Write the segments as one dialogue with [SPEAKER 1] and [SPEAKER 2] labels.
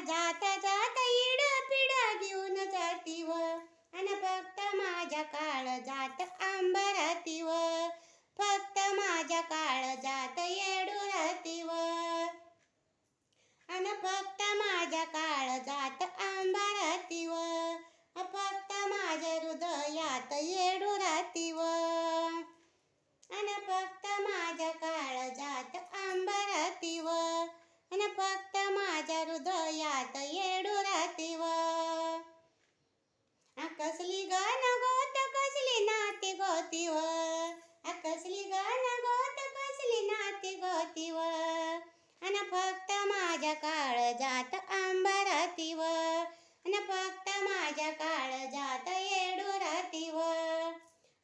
[SPEAKER 1] जात जात इड पिड घेऊन जाती व अन फक्त माझ्या काळजात अंबरती व फक्त माझ्या काळजात येडुरती व अन फक्त माझ्या काळजात अंबरती व फक्त माझ्या हृदयात येडुरती व अन फक्त माझ्या काळजात अंबरती व अन फक्त माझ्या हृदयात येडुरती व कसली गण गोत कसली नाती गोती व कसली गण गोत कसली नाती गोती व अन फक्त माझ्या काळजात अंबरती व अन फक्त माझ्या काळजात येडुरती व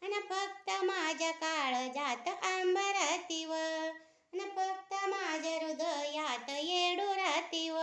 [SPEAKER 1] अन फक्त माझ्या काळजात अंबरती व अन फक्त माझ्या हृदयात येडुरती व